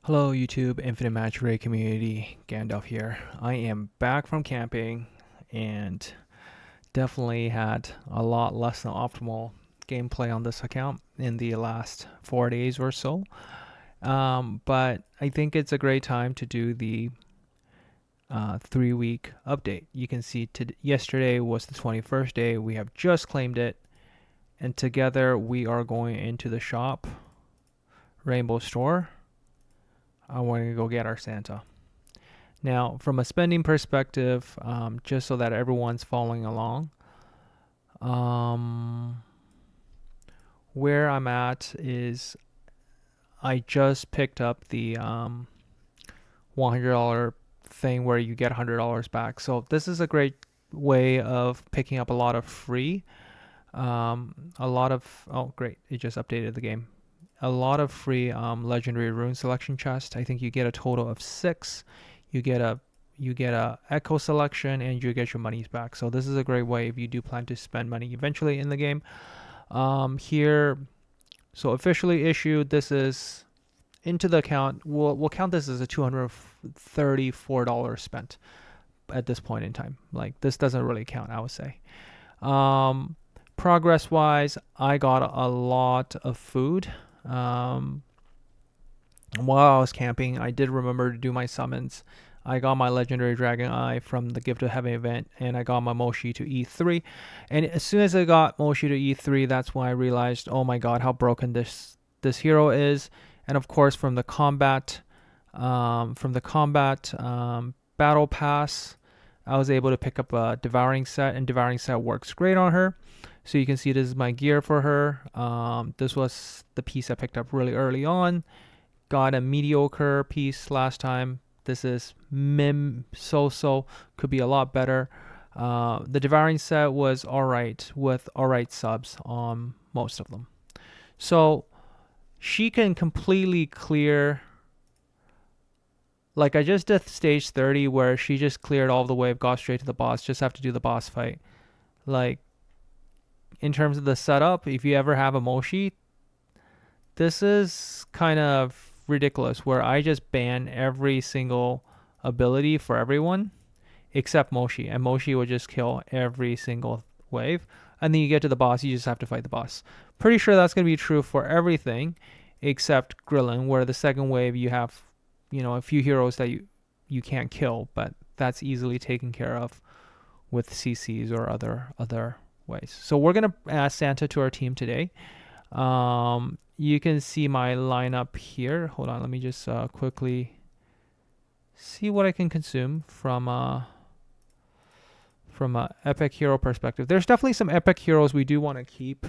Hello YouTube, Infinite Match Ray community, Gandalf here. I am back from camping and definitely had a lot less than optimal gameplay on this account in the last 4 days or so. But I think it's a great time to do the 3-week update. You can see yesterday was the 21st day. We have just claimed it, and together we are going into the shop, Rainbow Store. I want to go get our Santa. Now, from a spending perspective, just so that everyone's following along, where I'm at is I just picked up the $100 thing where you get $100 back. So this is a great way of picking up a lot of free, oh great, it just updated the game. A lot of free legendary rune selection chest. I think you get a total of 6. You get a echo selection and you get your monies back. So this is a great way if you do plan to spend money eventually in the game. Here, so officially issued. This is into the account. We'll count this as a $234 spent at this point in time. Like, this doesn't really count, I would say. Progress wise, I got a lot of food. While I was camping, I did remember to do my summons. I got my legendary dragon eye from the Gift of Heaven event, and I got my Moshi to E3. And as soon as I got Moshi to E3, that's when I realized, oh my god, how broken this hero is. And of course, from the combat battle pass, I was able to pick up a devouring set, and devouring set works great on her. So you can see this is my gear for her. This was the piece I picked up really early on. Got a mediocre piece last time. This is so could be a lot better. The devouring set was alright with alright subs on most of them. So she can completely clear. Like, I just did stage 30 where she just cleared all the wave, got straight to the boss, just have to do the boss fight. Like, in terms of the setup, if you ever have a Moshi, this is kind of ridiculous where I just ban every single ability for everyone except Moshi, and Moshi will just kill every single wave, and then you get to the boss, you just have to fight the boss. Pretty sure that's going to be true for everything except Grillin, where the second wave you have, a few heroes that you can't kill, but that's easily taken care of with CCs or other ways. So we're going to add Santa to our team today. You can see my lineup here. Hold on, let me just quickly see what I can consume from a epic hero perspective. There's definitely some epic heroes we do want to keep.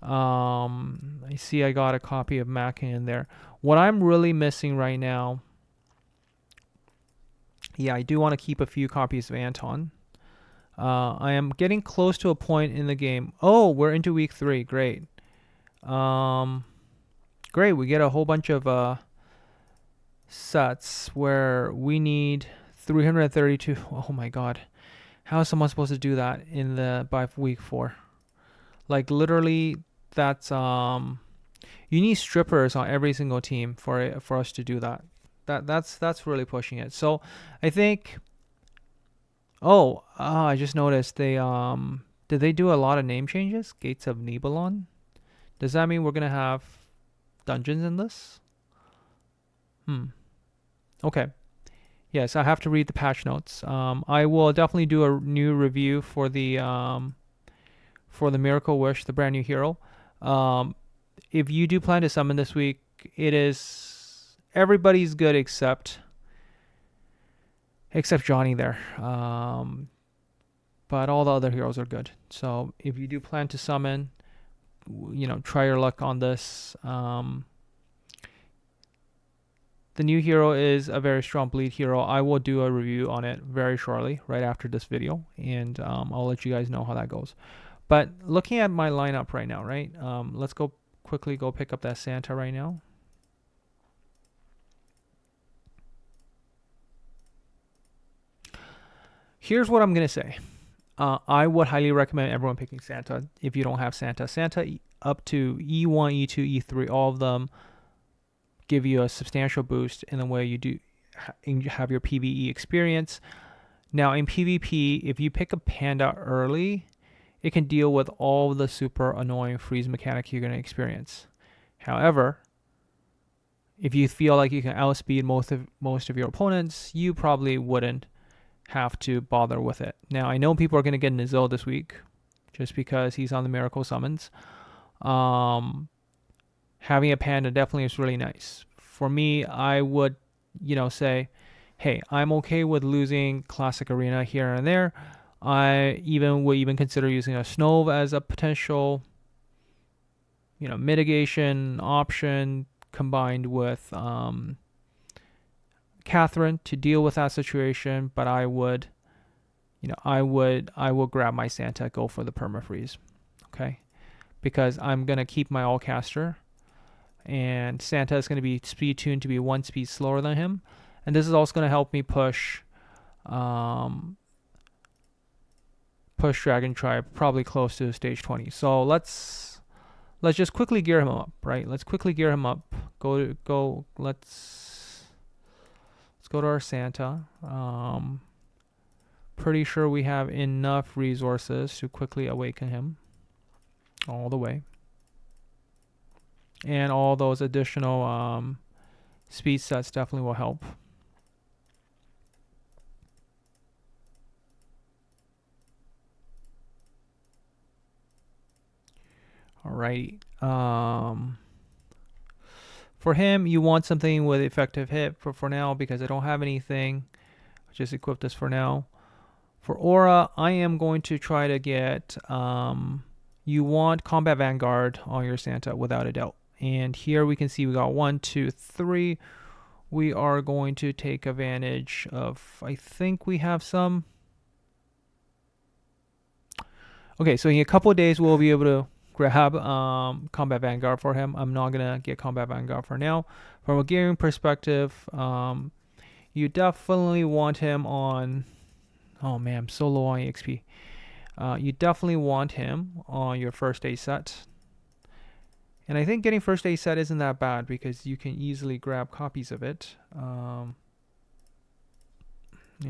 I see I got a copy of Mac in there. What I'm really missing right now, yeah, I do want to keep a few copies of Anton. I am getting close to a point in the game. Oh, we're into week 3. Great. Great. We get a whole bunch of sets where we need 332. Oh my god. How is someone supposed to do that by week 4? Like, literally, that's you need strippers on every single team for us to do that. That's really pushing it. So I think. I just noticed they did they do a lot of name changes? Gates of Nibelon. Does that mean we're gonna have dungeons in this? Okay. Yes, I have to read the patch notes. I will definitely do a new review for the Miracle Wish, the brand new hero. If you do plan to summon this week, everybody's good except Johnny there. But all the other heroes are good. So if you do plan to summon, try your luck on this. The new hero is a very strong bleed hero. I will do a review on it very shortly, right after this video, and I'll let you guys know how that goes. But looking at my lineup right now, right? Let's quickly go pick up that Santa right now. Here's what I'm going to say. I would highly recommend everyone picking Santa if you don't have Santa. Santa up to E1, E2, E3, all of them give you a substantial boost in the way you do have your PvE experience. Now in PvP, if you pick a panda early, it can deal with all the super annoying freeze mechanic you're going to experience. However, if you feel like you can outspeed most of your opponents, you probably wouldn't have to bother with it. Now I know people are going to get Nizil this week just because he's on the miracle summons. Having a panda definitely is really nice. For me, I would, say, hey, I'm okay with losing classic arena here and there. I would consider using a Snove as a potential, mitigation option combined with Catherine to deal with that situation. But I would grab my Santa, go for the perma freeze, okay? Because I'm gonna keep my all caster, and Santa is gonna be speed tuned to be 1 speed slower than him, and this is also gonna help me push Dragon Tribe probably close to stage 20. So let's just quickly gear him up, right? Let's quickly gear him up. Let's go to our Santa. Pretty sure we have enough resources to quickly awaken him all the way. And all those additional speed sets definitely will help. Alright. For him, you want something with effective hit for now, because I don't have anything. I'll just equip this for now. For Aura, I am going to try to get, you want Combat Vanguard on your Santa without a doubt. And here we can see we got 1, 2, 3. We are going to take advantage of, I think we have some. Okay, so in a couple of days we'll be able to grab Combat Vanguard for him. I'm not going to get Combat Vanguard for now. From a gearing perspective, you definitely want him on... Oh man, I'm so low on EXP. You definitely want him on your first aid set. And I think getting first aid set isn't that bad because you can easily grab copies of it. And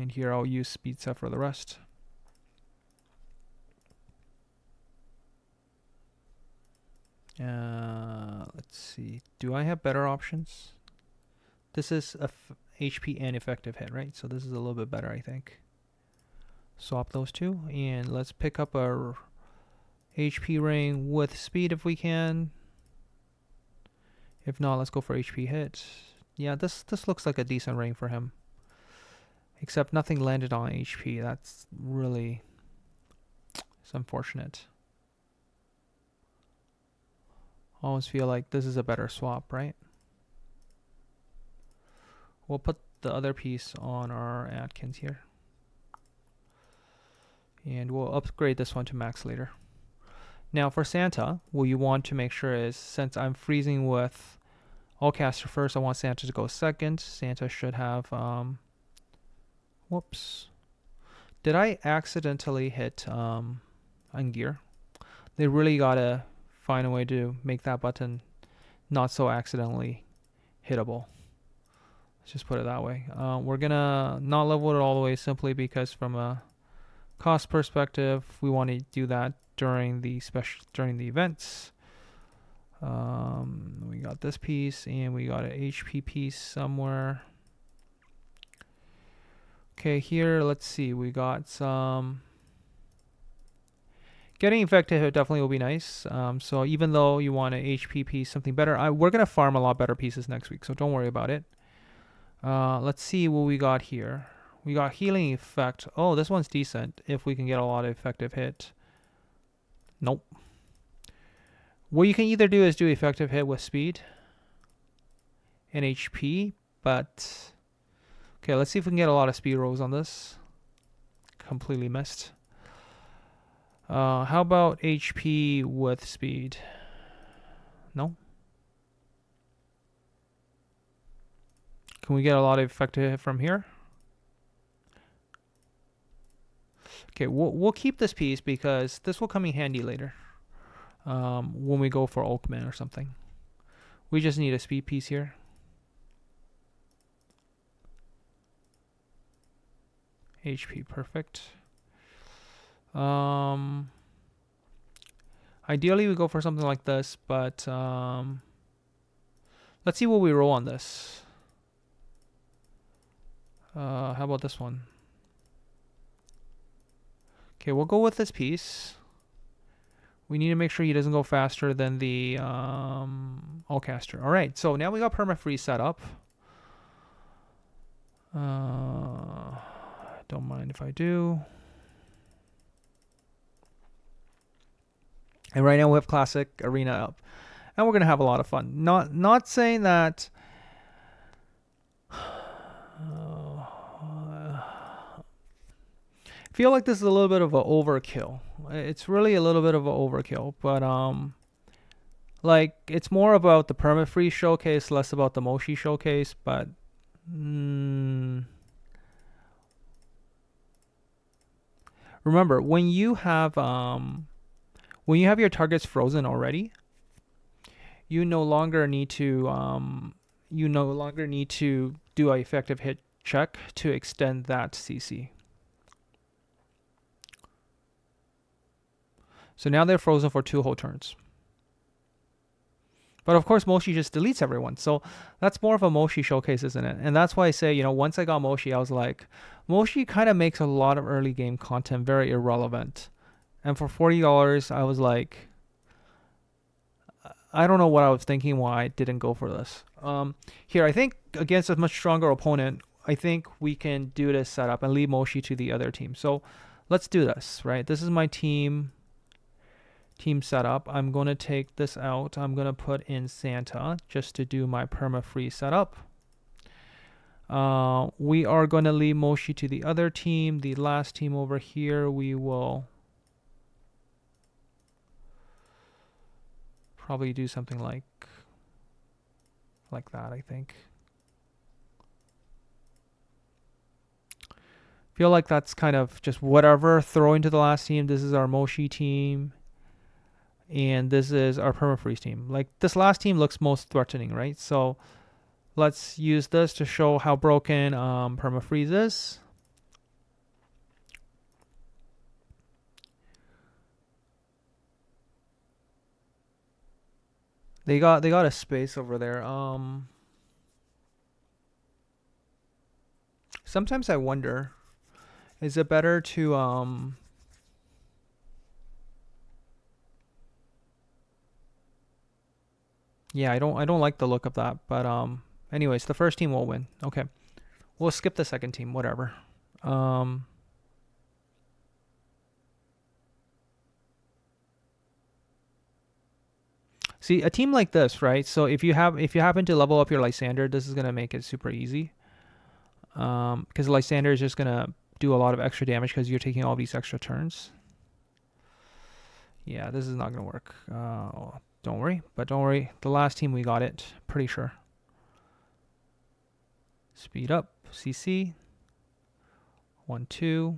here I'll use speed set for the rest. Let's see. Do I have better options? This is HP and effective hit, right? So this is a little bit better, I think. Swap those two, and let's pick up our HP ring with speed if we can. If not, let's go for HP hit. Yeah, this looks like a decent ring for him. Except nothing landed on HP. That's really... it's unfortunate. I always feel like this is a better swap, right? We'll put the other piece on our Atkins here. And we'll upgrade this one to max later. Now for Santa, what you want to make sure is, since I'm freezing with all caster first, I want Santa to go second. Santa should have, whoops. Did I accidentally hit ungear? They really gotta find a way to make that button not so accidentally hittable. Let's just put it that way. We're gonna not level it all the way simply because from a cost perspective, we want to do that during the events. We got this piece and we got an HP piece somewhere. Okay, here let's see. We got some. Getting effective hit definitely will be nice. So even though you want an HP piece, something better, we're gonna farm a lot better pieces next week. So don't worry about it. Let's see what we got here. We got healing effect. Oh, this one's decent if we can get a lot of effective hit. Nope. What you can either do is do effective hit with speed and HP, but okay, let's see if we can get a lot of speed rolls on this. Completely missed. How about HP with speed? No. Can we get a lot of effective hit from here? Okay, we'll keep this piece because this will come in handy later. When we go for Oakman or something. We just need a speed piece here. HP, perfect. Ideally we go for something like this, but let's see what we roll on this. How about this one? Okay, we'll go with this piece. We need to make sure he doesn't go faster than the Allcaster. All right, so now we got Perma freeze set up. Don't mind if I do. And right now we have Classic Arena up, and we're gonna have a lot of fun. Not saying that. I feel like this is a little bit of an overkill. It's really a little bit of an overkill, but like it's more about the Perma freeze showcase, less about the Moshi showcase. But remember, when you have your targets frozen already, you no longer need to do an effective hit check to extend that CC. So now they're frozen for 2 whole turns. But of course, Moshi just deletes everyone. So that's more of a Moshi showcase, isn't it? And that's why I say, once I got Moshi, I was like, Moshi kind of makes a lot of early game content very irrelevant. And for $40, I was like, I don't know what I was thinking, why I didn't go for this. Here, I think against a much stronger opponent, I think we can do this setup and leave Moshi to the other team. So let's do this, right? This is my team setup. I'm going to take this out. I'm going to put in Santa just to do my perma freeze setup. We are going to leave Moshi to the other team. The last team over here, we will probably do something like that, I think. Feel like that's kind of just whatever, throw into the last team. This is our Moshi team. And this is our permafreeze team. Like, this last team looks most threatening, right? So let's use this to show how broken permafreeze is. They got a space over there. Sometimes I wonder, is it better to yeah, I don't like the look of that, but anyways, the first team will win. Okay. We'll skip the second team, whatever. See, a team like this, right? So if you happen to level up your Lysander, this is gonna make it super easy. Because Lysander is just gonna do a lot of extra damage because you're taking all these extra turns. Yeah, this is not gonna work. Don't worry, but don't worry. The last team we got it, pretty sure. Speed up, CC. 1, 2.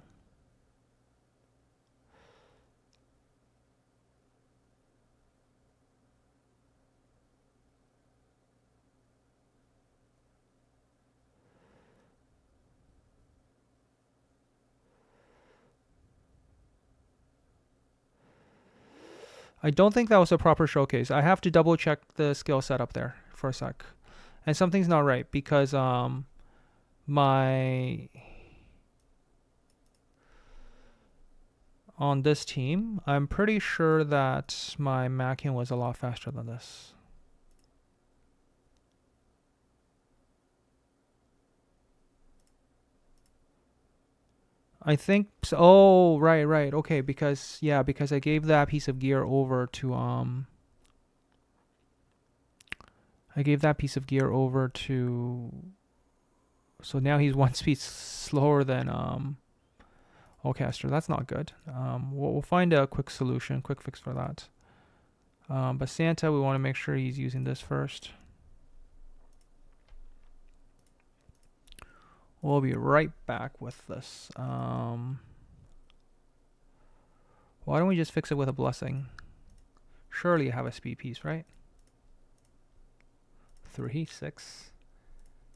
I don't think that was a proper showcase. I have to double check the skill setup there for a sec. And something's not right because my on this team, I'm pretty sure that my Mackin was a lot faster than this. I think so. Oh, right. Okay, because I gave that piece of gear over to so now he's 1 speed slower than Allcaster. That's not good. We'll find a quick solution, quick fix for that. But Santa, we want to make sure he's using this first. We'll be right back with this. Why don't we just fix it with a blessing? Surely you have a speed piece, right? 3, 6.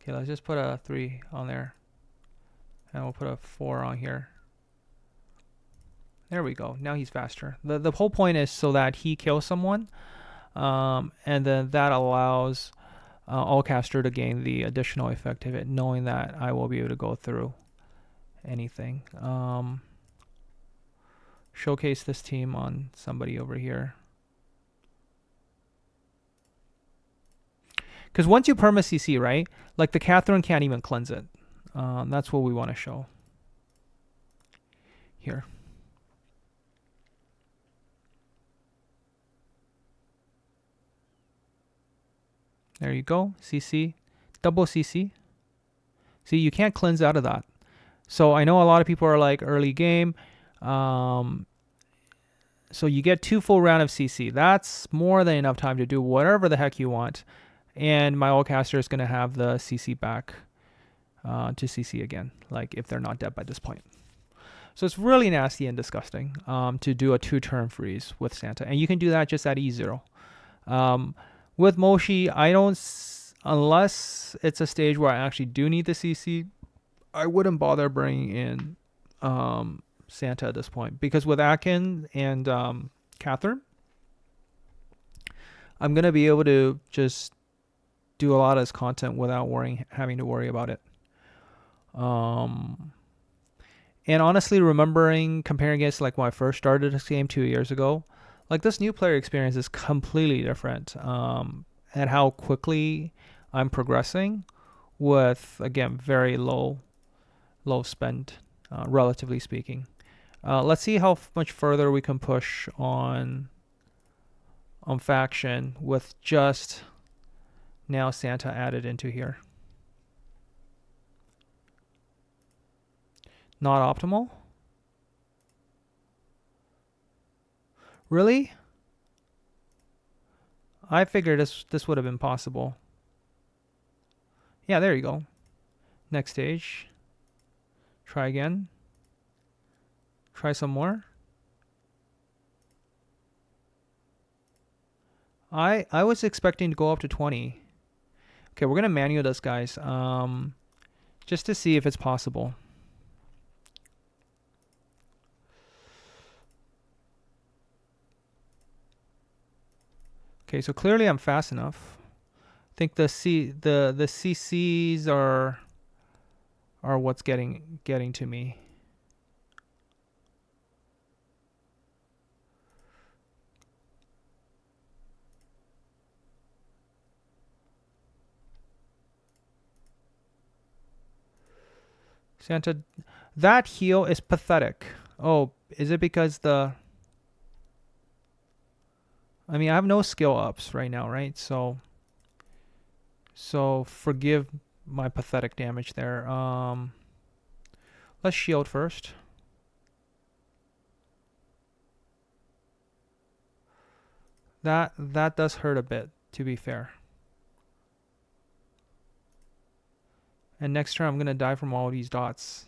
Okay, let's just put a 3 on there. And we'll put a 4 on here. There we go. Now he's faster. The whole point is so that he kills someone, and then that allows Allcaster to gain the additional effect of it, knowing that I will be able to go through anything. Showcase this team on somebody over here. Because once you perma CC, right, like the Catherine can't even cleanse it. That's what we want to show here. There you go. CC. Double CC. See, you can't cleanse out of that. So I know a lot of people are like early game. So you get 2 full round of CC. That's more than enough time to do whatever the heck you want. And my Allcaster is going to have the CC back to CC again, like if they're not dead by this point. So it's really nasty and disgusting to do a 2-turn freeze with Santa. And you can do that just at E0. With Moshi, I don't, unless it's a stage where I actually do need the CC, I wouldn't bother bringing in Santa at this point. Because with Akin and Catherine, I'm going to be able to just do a lot of this content without having to worry about it. And honestly, comparing against like when I first started this game 2 years ago, like this new player experience is completely different. And how quickly I'm progressing with, again, very low spend, relatively speaking. Let's see how much further we can push on faction with just now Santa added into here. Not optimal? Really? I figured this would have been possible. Yeah, there you go. Next stage. Try again. Try some more. I was expecting to go up to 20. Okay, we're gonna manual this, guys. Just to see if it's possible. Okay, so clearly I'm fast enough. I think the CCs are what's getting to me. Santa, that heal is pathetic. Oh, is it because I mean, I have no skill ups right now, right? So forgive my pathetic damage there. Let's shield first. That does hurt a bit, to be fair. And next turn I'm gonna die from all these dots.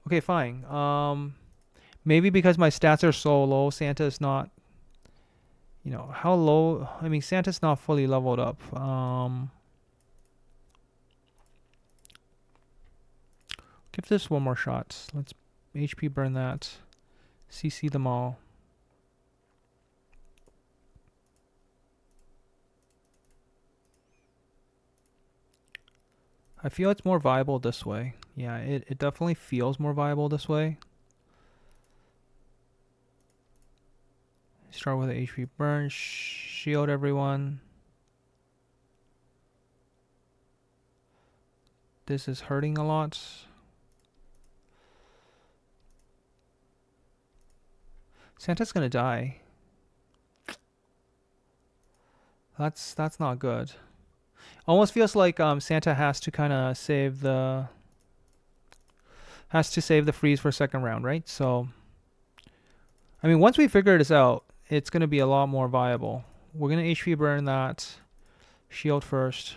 Okay, fine. Maybe because my stats are so low, Santa is not, you know, how low? I mean, Santa's not fully leveled up. Give this one more shot. Let's HP burn that. CC them all. I feel it's more viable this way. Yeah, it definitely feels more viable this way. Start with a HP burn. Shield everyone. This is hurting a lot. Santa's gonna die. That's not good. Almost feels like Santa has to kind of save the freeze for second round, right? So, I mean, once we figure this out, it's gonna be a lot more viable. We're gonna HP burn that. Shield first.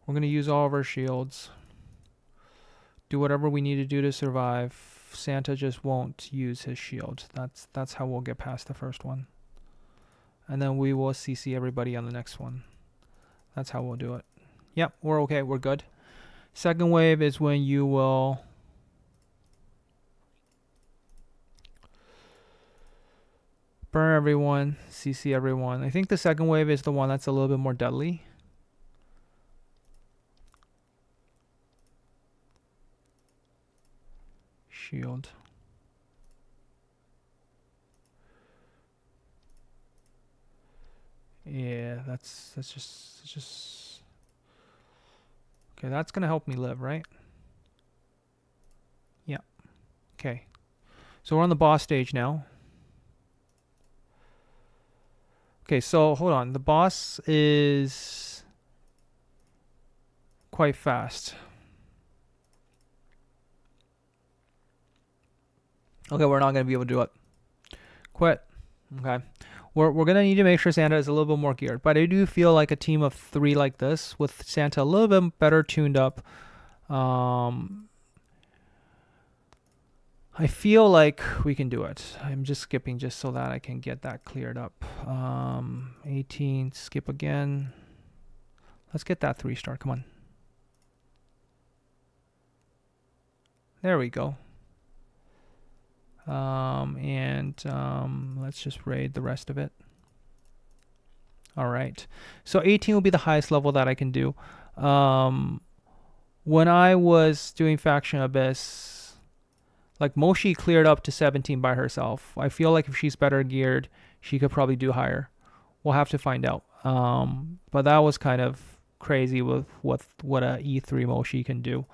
We're going to use all of our shields. do whatever we need to do to survive. Santa just won't use his shield. That's how we'll get past the first one. And then we will CC everybody on the next one. That's how we'll do it. Yep, we're okay. We're good. Second wave is when you will burn everyone, CC everyone. I think the second wave is the one that's a little bit more deadly. Shield. Yeah, that's just okay. That's gonna help me live, right? Yeah. Okay. So we're on the boss stage now. Okay, so hold on. The boss is quite fast. Okay, we're not gonna be able to do it. Quit. Okay. We're going to need to make sure Santa is a little bit more geared. But I do feel like a team of 3 like this, with Santa a little bit better tuned up, I feel like we can do it. I'm just skipping just so that I can get that cleared up. 18, skip again. Let's get that 3-star. Come on. There we go. Let's just raid the rest of it. All right. So 18 will be the highest level that I can do. When I was doing Faction Abyss, like Moshi cleared up to 17 by herself. I feel like if she's better geared, she could probably do higher. We'll have to find out. But that was kind of crazy with what a E3 Moshi can do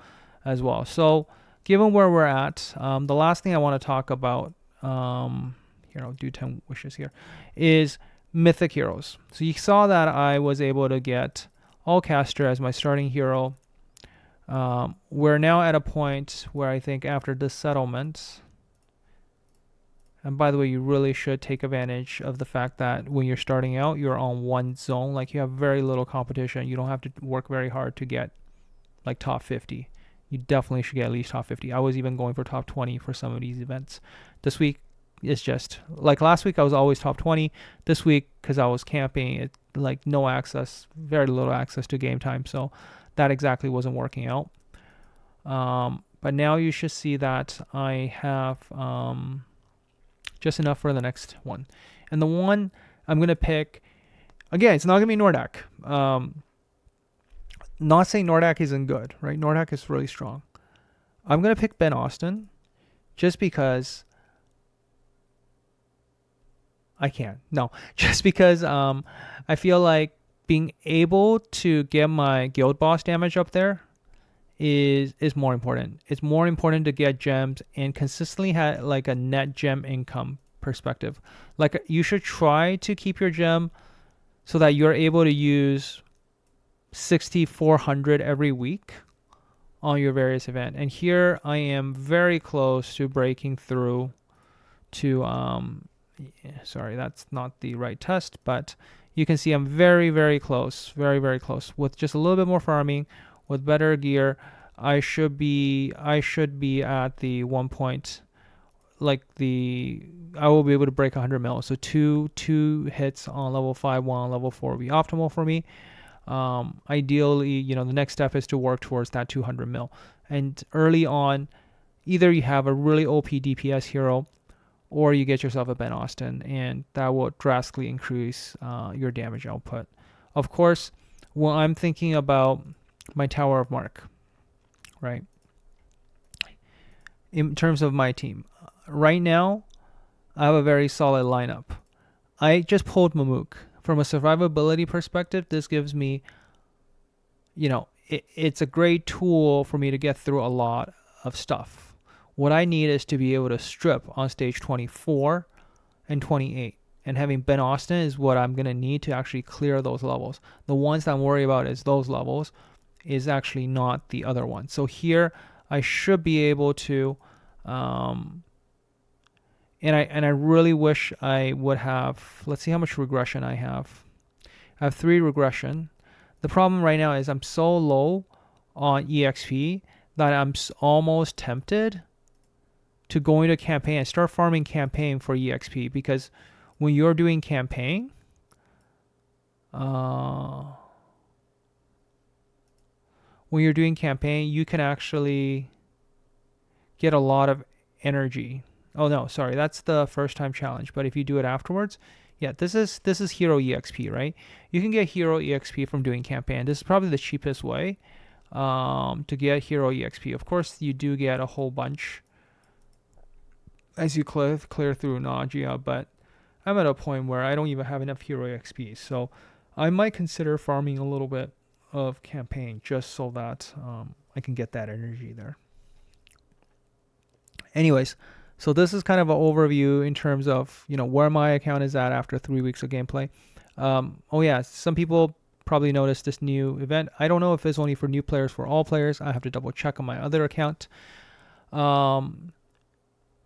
as well. So given where we're at, the last thing I want to talk about, here, I'll do 10 wishes here, is Mythic heroes. So you saw that I was able to get Allcaster as my starting hero. We're now at a point where I think after this settlement, and by the way, you really should take advantage of the fact that when you're starting out, you're on one zone. Like, you have very little competition. You don't have to work very hard to get like top 50. You definitely should get at least top 50. I was even going for top 20 for some of these events. This week is just like last week. I was always top 20. This week, because I was camping, it like no access, very little access to game time. So that exactly wasn't working out. But now you should see that I have just enough for the next one. And the one I'm going to pick, again, it's not going to be Nordak. Not saying Nordak isn't good, right? Nordak is really strong. I'm going to pick Ben Austin just because I can. No, just because I feel like being able to get my guild boss damage up there is more important. It's more important to get gems and consistently have like a net gem income perspective. Like, you should try to keep your gem so that you're able to use 6,400 every week on your various event. And here I am very close to breaking through to sorry, that's not the right test, but you can see I'm very, very close, very, very close. With just a little bit more farming, with better gear, I should be at the one point, like I will be able to break 100 mil. So two hits on level 5, one on level 4 will be optimal for me. Ideally, the next step is to work towards that 200 mil. And early on, either you have a really OP DPS hero, or you get yourself a Ben Austin, and that will drastically increase your damage output. Of course, when I'm thinking about my Tower of Mark, right, in terms of my team, right now, I have a very solid lineup. I just pulled Mamuk. From a survivability perspective, this gives me, it's a great tool for me to get through a lot of stuff. What I need is to be able to strip on stage 24 and 28. And having Ben Austin is what I'm going to need to actually clear those levels. The ones that I'm worried about is those levels, is actually not the other one. So here I should be able to, and I really wish I would have, let's see how much regression I have. I have 3 regression. The problem right now is I'm so low on EXP that I'm almost tempted to go into campaign and start farming campaign for EXP, because when you're doing campaign, you can actually get a lot of energy. Oh no, sorry, that's the first time challenge. But if you do it afterwards, yeah, this is hero EXP, right? You can get hero EXP from doing campaign. This is probably the cheapest way to get hero EXP. Of course, you do get a whole bunch as you clear through Nagia, but I'm at a point where I don't even have enough hero EXP, so I might consider farming a little bit of campaign just so that I can get that energy there. Anyways, so this is kind of an overview in terms of where my account is at after 3 weeks of gameplay. Oh yeah, some people probably noticed this new event. I don't know if it's only for new players, for all players. I have to double check on my other account.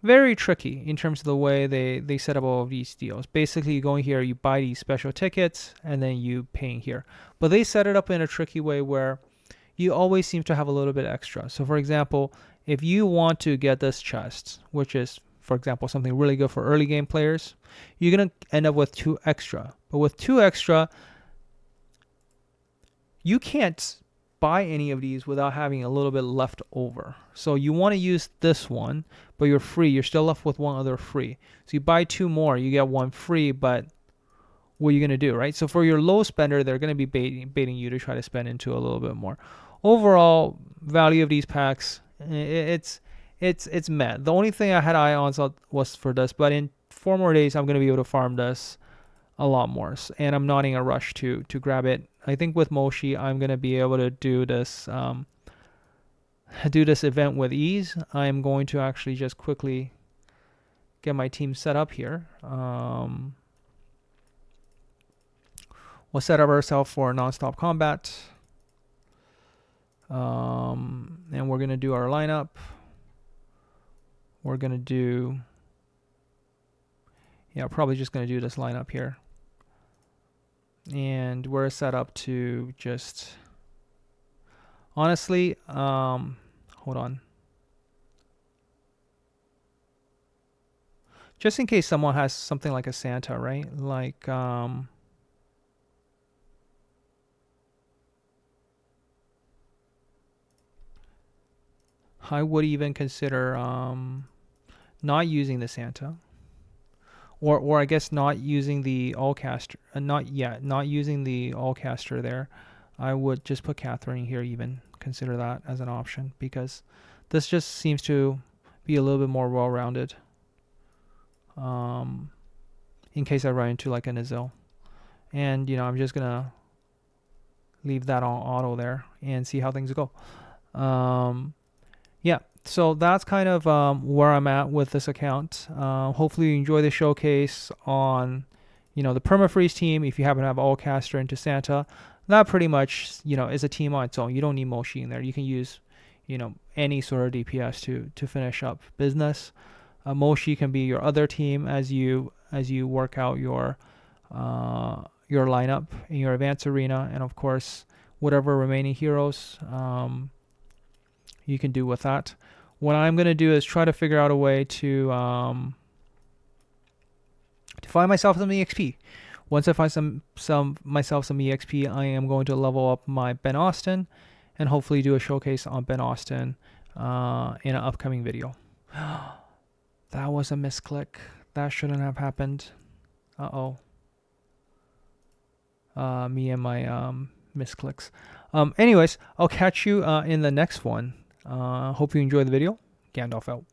Very tricky in terms of the way they set up all of these deals. Basically, you go in here, you buy these special tickets, and then you pay in here. But they set it up in a tricky way where you always seem to have a little bit extra. So for example, if you want to get this chest, which is, for example, something really good for early game players, you're going to end up with 2 extra. But with 2 extra, you can't buy any of these without having a little bit left over. So you want to use this one, but you're free. You're still left with 1 other free. So you buy 2 more, you get 1 free, but what are you going to do, right? So for your low spender, they're going to be baiting you to try to spend into a little bit more. Overall value of these packs, it's meh. The only thing I had eye on was for this, but in 4 more days, I'm going to be able to farm this a lot more, and I'm not in a rush to grab it. I think with Moshi, I'm going to be able to do this event with ease. I'm going to actually just quickly get my team set up here. We'll set up ourselves for non-stop combat. And we're going to do our lineup. We're going to do... Yeah, probably just going to do this lineup here. And we're set up to just... Honestly, hold on. Just in case someone has something like a Santa, right? Like, I would even consider not using the Santa, or I guess not using the Allcaster, not using the Allcaster there. I would just put Catherine here, even consider that as an option, because this just seems to be a little bit more well-rounded. In case I run into like a Nizil, and I'm just gonna leave that on auto there and see how things go. Yeah, so that's kind of where I'm at with this account. Hopefully you enjoy the showcase on, the Permafreeze team. If you happen to have Allcaster into Santa, that pretty much, is a team on its own. You don't need Moshi in there. You can use, any sort of DPS to finish up business. Moshi can be your other team as you work out your lineup in your advanced arena, and of course whatever remaining heroes you can do with that. What I'm going to do is try to figure out a way to find myself some EXP. Once I find myself some EXP, I am going to level up my Ben Austin and hopefully do a showcase on Ben Austin in an upcoming video. That was a misclick. That shouldn't have happened. Uh-oh. Me and my misclicks. Anyways, I'll catch you in the next one. Hope you enjoyed the video. Gandalf out.